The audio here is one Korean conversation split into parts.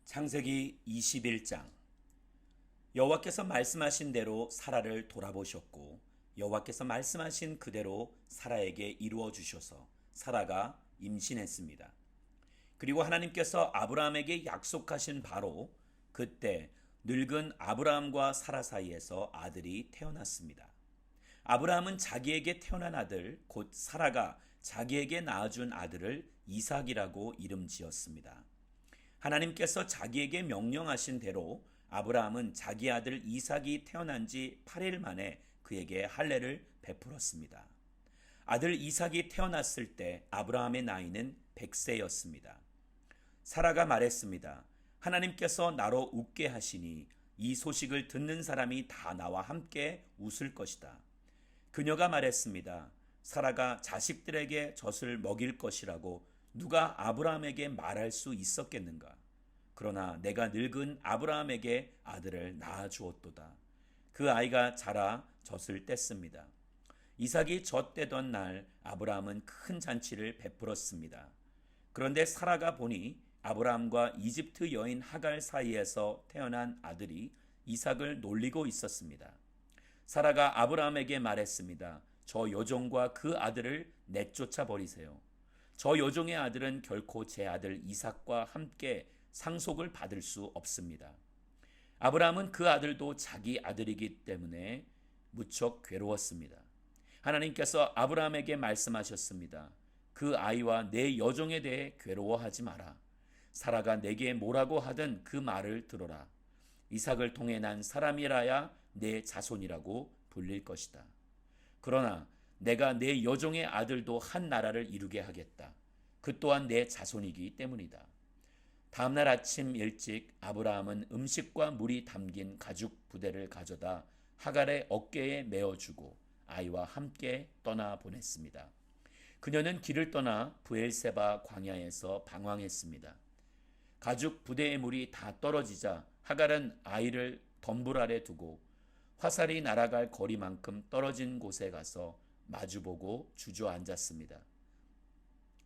창세기 21장. 여호와께서 말씀하신 대로 사라를 돌아보셨고 여호와께서 말씀하신 그대로 사라에게 이루어 주셔서 사라가 임신했습니다. 그리고 하나님께서 아브라함에게 약속하신 바로 그때 늙은 아브라함과 사라 사이에서 아들이 태어났습니다. 아브라함은 자기에게 태어난 아들 곧 사라가 자기에게 낳아준 아들을 이삭이라고 이름 지었습니다. 하나님께서 자기에게 명령하신 대로 아브라함은 자기 아들 이삭이 태어난 지 8일 만에 그에게 할례를 베풀었습니다. 아들 이삭이 태어났을 때 아브라함의 나이는 100세였습니다. 사라가 말했습니다. 하나님께서 나로 웃게 하시니 이 소식을 듣는 사람이 다 나와 함께 웃을 것이다. 그녀가 말했습니다. 사라가 자식들에게 젖을 먹일 것이라고 누가 아브라함에게 말할 수 있었겠는가? 그러나 내가 늙은 아브라함에게 아들을 낳아 주었도다. 그 아이가 자라 젖을 뗐습니다. 이삭이 젖 떼던 날 아브라함은 큰 잔치를 베풀었습니다. 그런데 사라가 보니 아브라함과 이집트 여인 하갈 사이에서 태어난 아들이 이삭을 놀리고 있었습니다. 사라가 아브라함에게 말했습니다. 저 여종과 그 아들을 내쫓아 버리세요. 저 여종의 아들은 결코 제 아들 이삭과 함께 상속을 받을 수 없습니다. 아브라함은 그 아들도 자기 아들이기 때문에 무척 괴로웠습니다. 하나님께서 아브라함에게 말씀하셨습니다. 그 아이와 내 여종에 대해 괴로워하지 마라. 사라가 내게 뭐라고 하든 그 말을 들어라. 이삭을 통해 난 사람이라야 내 자손이라고 불릴 것이다. 그러나 내가 내 여종의 아들도 한 나라를 이루게 하겠다. 그 또한 내 자손이기 때문이다. 다음날 아침 일찍 아브라함은 음식과 물이 담긴 가죽 부대를 가져다 하갈의 어깨에 메어주고 아이와 함께 떠나 보냈습니다. 그녀는 길을 떠나 브엘세바 광야에서 방황했습니다. 가죽 부대의 물이 다 떨어지자 하갈은 아이를 덤불 아래 두고 화살이 날아갈 거리만큼 떨어진 곳에 가서 마주보고 주저앉았습니다.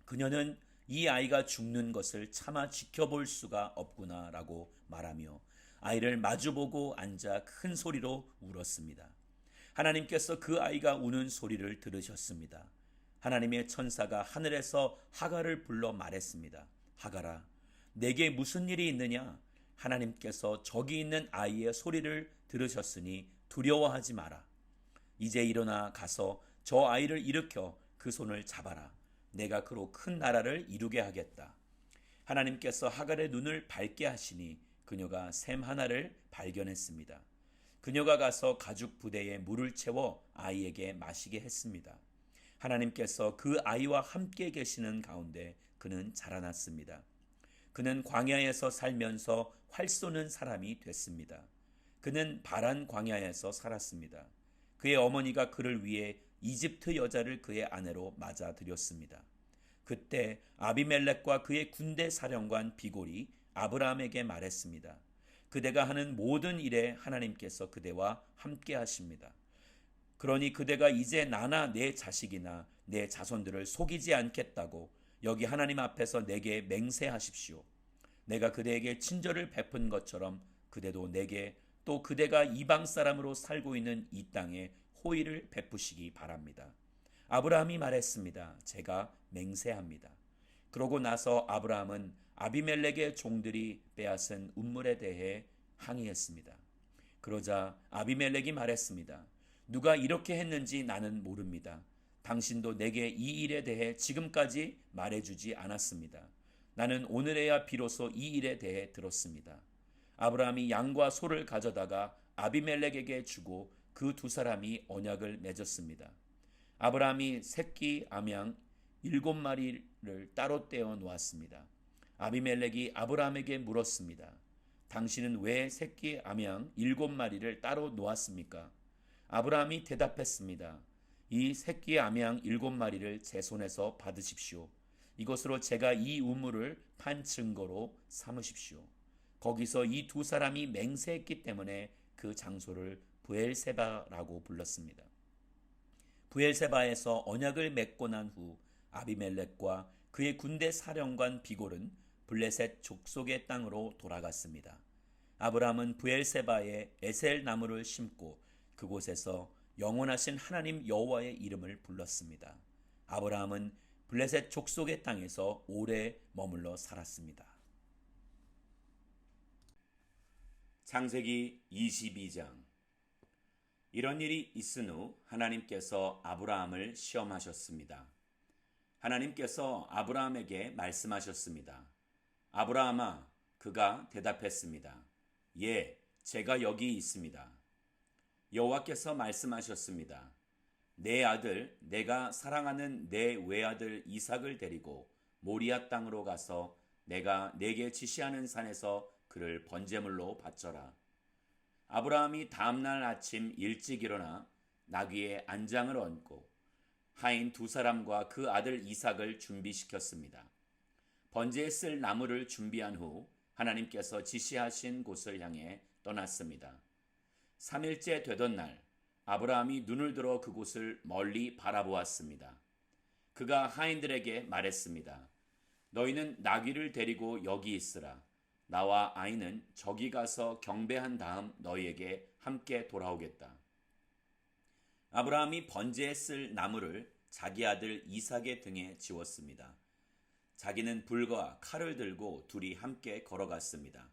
그녀는 이 아이가 죽는 것을 차마 지켜볼 수가 없구나라고 말하며 아이를 마주보고 앉아 큰 소리로 울었습니다. 하나님께서 그 아이가 우는 소리를 들으셨습니다. 하나님의 천사가 하늘에서 하갈을 불러 말했습니다. 하갈아, 내게 무슨 일이 있느냐? 하나님께서 저기 있는 아이의 소리를 들으셨으니 두려워하지 마라. 이제 일어나 가서 저 아이를 일으켜 그 손을 잡아라. 내가 그로 큰 나라를 이루게 하겠다. 하나님께서 하갈의 눈을 밝게 하시니 그녀가 샘 하나를 발견했습니다. 그녀가 가서 가죽 부대에 물을 채워 아이에게 마시게 했습니다. 하나님께서 그 아이와 함께 계시는 가운데 그는 자라났습니다. 그는 광야에서 살면서 활 쏘는 사람이 됐습니다. 그는 바란 광야에서 살았습니다. 그의 어머니가 그를 위해 이집트 여자를 그의 아내로 맞아들였습니다. 그때 아비멜렉과 그의 군대 사령관 비골이 아브라함에게 말했습니다. 그대가 하는 모든 일에 하나님께서 그대와 함께 하십니다. 그러니 그대가 이제 나나 내 자식이나 내 자손들을 속이지 않겠다고 여기 하나님 앞에서 내게 맹세하십시오. 내가 그대에게 친절을 베푼 것처럼 그대도 내게 또 그대가 이방 사람으로 살고 있는 이 땅에 호의를 베푸시기 바랍니다. 아브라함이 말했습니다. 제가 맹세합니다. 그러고 나서 아브라함은 아비멜렉의 종들이 빼앗은 우물에 대해 항의했습니다. 그러자 아비멜렉이 말했습니다. 누가 이렇게 했는지 나는 모릅니다. 당신도 내게 이 일에 대해 지금까지 말해주지 않았습니다. 나는 오늘에야 비로소 이 일에 대해 들었습니다. 아브라함이 양과 소를 가져다가 아비멜렉에게 주고 그 두 사람이 언약을 맺었습니다. 아브라함이 새끼 암양 7마리를 따로 떼어 놓았습니다. 아비멜렉이 아브라함에게 물었습니다. 당신은 왜 새끼 암양 7마리를 따로 놓았습니까? 아브라함이 대답했습니다. 이 새끼 암양 7마리를 제 손에서 받으십시오. 이것으로 제가 이 우물을 판 증거로 삼으십시오. 거기서 이 두 사람이 맹세했기 때문에 그 장소를 브엘세바라고 불렀습니다. 브엘세바에서 언약을 맺고 난 후 아비멜렉과 그의 군대 사령관 비골은 블레셋 족속의 땅으로 돌아갔습니다. 아브라함은 브엘세바에 에셀 나무를 심고 그곳에서 영원하신 하나님 여호와의 이름을 불렀습니다. 아브라함은 블레셋 족속의 땅에서 오래 머물러 살았습니다. 창세기 22장. 이런 일이 있은 후 하나님께서 아브라함을 시험하셨습니다. 하나님께서 아브라함에게 말씀하셨습니다. 아브라함아, 그가 대답했습니다. 예, 제가 여기 있습니다. 여호와께서 말씀하셨습니다. 내 아들, 내가 사랑하는 내 외아들 이삭을 데리고 모리아 땅으로 가서 내가 내게 지시하는 산에서 그를 번제물로 바쳐라. 아브라함이 다음날 아침 일찍 일어나 나귀의 안장을 얹고 하인 두 사람과 그 아들 이삭을 준비시켰습니다. 번제에 쓸 나무를 준비한 후 하나님께서 지시하신 곳을 향해 떠났습니다. 3일째 되던 날 아브라함이 눈을 들어 그곳을 멀리 바라보았습니다. 그가 하인들에게 말했습니다. 너희는 나귀를 데리고 여기 있으라. 나와 아이는 저기 가서 경배한 다음 너희에게 함께 돌아오겠다. 아브라함이 번제에 쓸 나무를 자기 아들 이삭의 등에 지웠습니다. 자기는 불과 칼을 들고 둘이 함께 걸어갔습니다.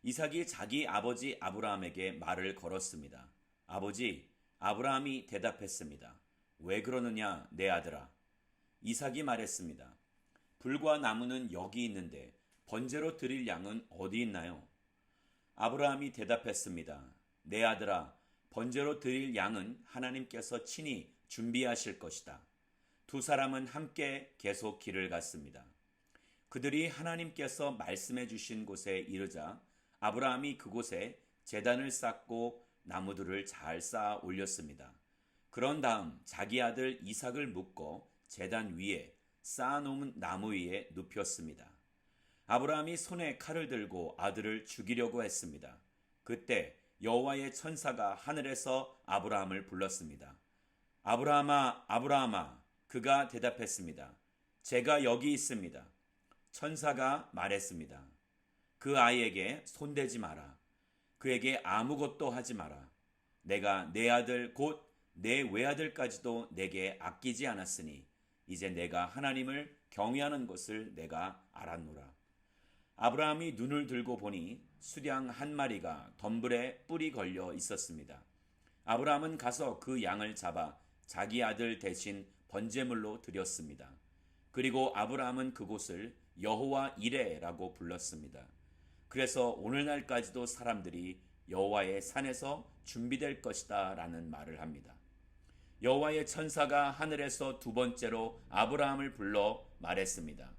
이삭이 자기 아버지 아브라함에게 말을 걸었습니다. 아버지, 아브라함이 대답했습니다. 왜 그러느냐, 내 아들아. 이삭이 말했습니다. 불과 나무는 여기 있는데 번제로 드릴 양은 어디 있나요? 아브라함이 대답했습니다. 내 아들아, 번제로 드릴 양은 하나님께서 친히 준비하실 것이다. 두 사람은 함께 계속 길을 갔습니다. 그들이 하나님께서 말씀해 주신 곳에 이르자 아브라함이 그곳에 제단을 쌓고 나무들을 잘 쌓아 올렸습니다. 그런 다음 자기 아들 이삭을 묶어 제단 위에 쌓아놓은 나무 위에 눕혔습니다. 아브라함이 손에 칼을 들고 아들을 죽이려고 했습니다. 그때 여호와의 천사가 하늘에서 아브라함을 불렀습니다. 아브라함아, 아브라함아. 그가 대답했습니다. 제가 여기 있습니다. 천사가 말했습니다. 그 아이에게 손대지 마라. 그에게 아무것도 하지 마라. 내가 내 아들 곧 내 외아들까지도 내게 아끼지 않았으니 이제 내가 하나님을 경외하는 것을 내가 알았노라. 아브라함이 눈을 들고 보니 수량 한 마리가 덤불에 뿔이 걸려 있었습니다. 아브라함은 가서 그 양을 잡아 자기 아들 대신 번제물로 드렸습니다. 그리고 아브라함은 그곳을 여호와 이레라고 불렀습니다. 그래서 오늘날까지도 사람들이 여호와의 산에서 준비될 것이다 라는 말을 합니다. 여호와의 천사가 하늘에서 두 번째로 아브라함을 불러 말했습니다.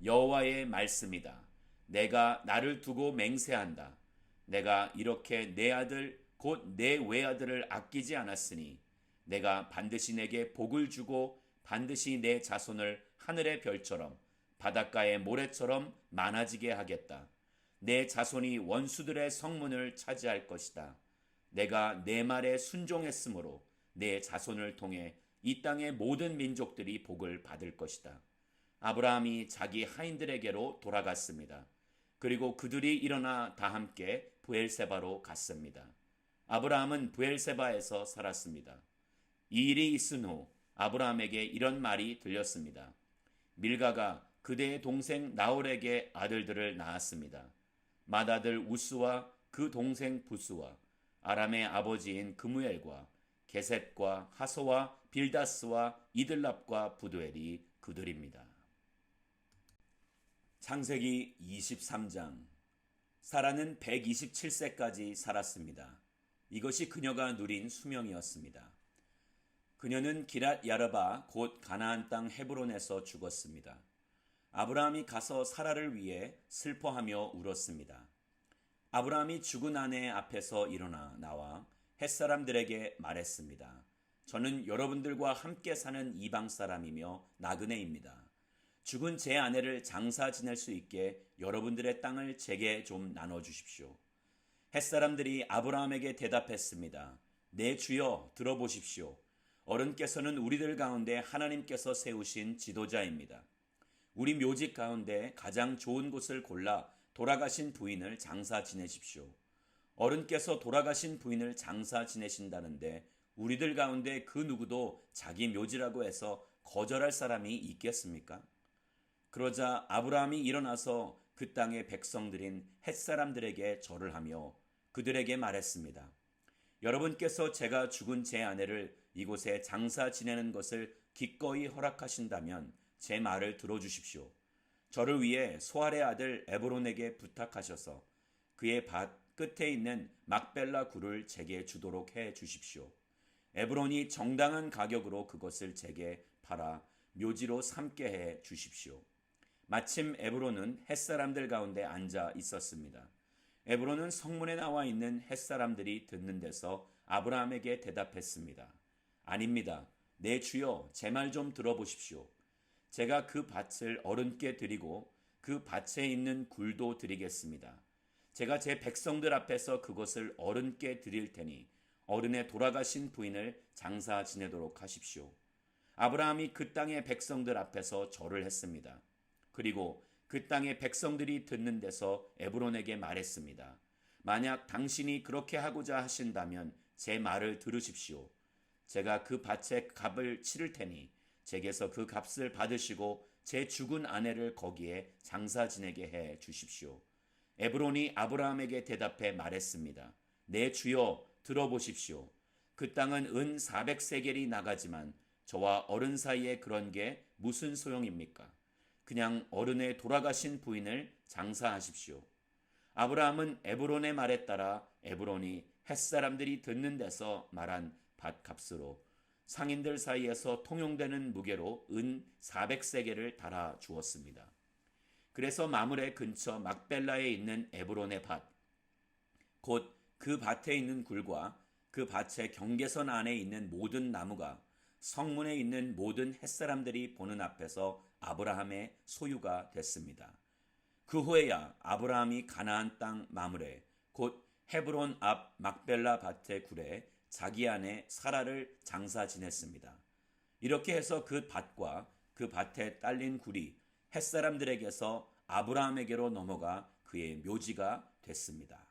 여호와의 말씀이다. 내가 나를 두고 맹세한다. 내가 이렇게 내 아들 곧 내 외아들을 아끼지 않았으니 내가 반드시 내게 복을 주고 반드시 내 자손을 하늘의 별처럼 바닷가의 모래처럼 많아지게 하겠다. 내 자손이 원수들의 성문을 차지할 것이다. 내가 내 말에 순종했으므로 내 자손을 통해 이 땅의 모든 민족들이 복을 받을 것이다. 아브라함이 자기 하인들에게로 돌아갔습니다. 그리고 그들이 일어나 다 함께 브엘세바로 갔습니다. 아브라함은 브엘세바에서 살았습니다. 이 일이 있은 후 아브라함에게 이런 말이 들렸습니다. 밀가가 그대의 동생 나홀에게 아들들을 낳았습니다. 맏아들 우스와 그 동생 부스와 아람의 아버지인 그무엘과 게셋과 하소와 빌다스와 이들랍과 부두엘이 그들입니다. 창세기 23장. 사라는 127세까지 살았습니다. 이것이 그녀가 누린 수명이었습니다. 그녀는 기랏 야르바 곧 가나안 땅 헤브론에서 죽었습니다. 아브라함이 가서 사라를 위해 슬퍼하며 울었습니다. 아브라함이 죽은 아내 앞에서 일어나 나와 햇사람들에게 말했습니다. 저는 여러분들과 함께 사는 이방 사람이며 나그네입니다. 죽은 제 아내를 장사 지낼 수 있게 여러분들의 땅을 제게 좀 나눠주십시오. 햇사람들이 아브라함에게 대답했습니다. 네 주여 들어보십시오. 어른께서는 우리들 가운데 하나님께서 세우신 지도자입니다. 우리 묘지 가운데 가장 좋은 곳을 골라 돌아가신 부인을 장사 지내십시오. 어른께서 돌아가신 부인을 장사 지내신다는데 우리들 가운데 그 누구도 자기 묘지라고 해서 거절할 사람이 있겠습니까? 그러자 아브라함이 일어나서 그 땅의 백성들인 햇사람들에게 절을 하며 그들에게 말했습니다. 여러분께서 제가 죽은 제 아내를 이곳에 장사 지내는 것을 기꺼이 허락하신다면 제 말을 들어주십시오. 저를 위해 소알의 아들 에브론에게 부탁하셔서 그의 밭 끝에 있는 막벨라 굴을 제게 주도록 해 주십시오. 에브론이 정당한 가격으로 그것을 제게 팔아 묘지로 삼게 해 주십시오. 마침 에브론은 햇사람들 가운데 앉아 있었습니다. 에브론은 성문에 나와 있는 햇사람들이 듣는 데서 아브라함에게 대답했습니다. 아닙니다. 내 주여, 제 말 좀 들어보십시오. 제가 그 밭을 어른께 드리고 그 밭에 있는 굴도 드리겠습니다. 제가 제 백성들 앞에서 그것을 어른께 드릴 테니 어른의 돌아가신 부인을 장사 지내도록 하십시오. 아브라함이 그 땅의 백성들 앞에서 절을 했습니다. 그리고 그 땅의 백성들이 듣는 데서 에브론에게 말했습니다. 만약 당신이 그렇게 하고자 하신다면 제 말을 들으십시오. 제가 그 밭에 값을 치를 테니 제게서 그 값을 받으시고 제 죽은 아내를 거기에 장사 지내게 해 주십시오. 에브론이 아브라함에게 대답해 말했습니다. 내 주여 들어보십시오. 그 땅은 은 400세겔이 나가지만 저와 어른 사이에 그런 게 무슨 소용입니까? 그냥 어른의 돌아가신 부인을 장사하십시오. 아브라함은 에브론의 말에 따라 에브론이 햇사람들이 듣는 데서 말한 밭값으로 상인들 사이에서 통용되는 무게로 은 400세겔을 달아 주었습니다. 그래서 마므레 근처 막벨라에 있는 에브론의 밭, 곧 그 밭에 있는 굴과 그 밭의 경계선 안에 있는 모든 나무가 성문에 있는 모든 햇사람들이 보는 앞에서 아브라함의 소유가 됐습니다. 그 후에야 아브라함이 가나안 땅 마므레 곧 헤브론 앞 막벨라 밭의 굴에 자기 아내 사라를 장사 지냈습니다. 이렇게 해서 그 밭과 그 밭에 딸린 굴이 햇사람들에게서 아브라함에게로 넘어가 그의 묘지가 됐습니다.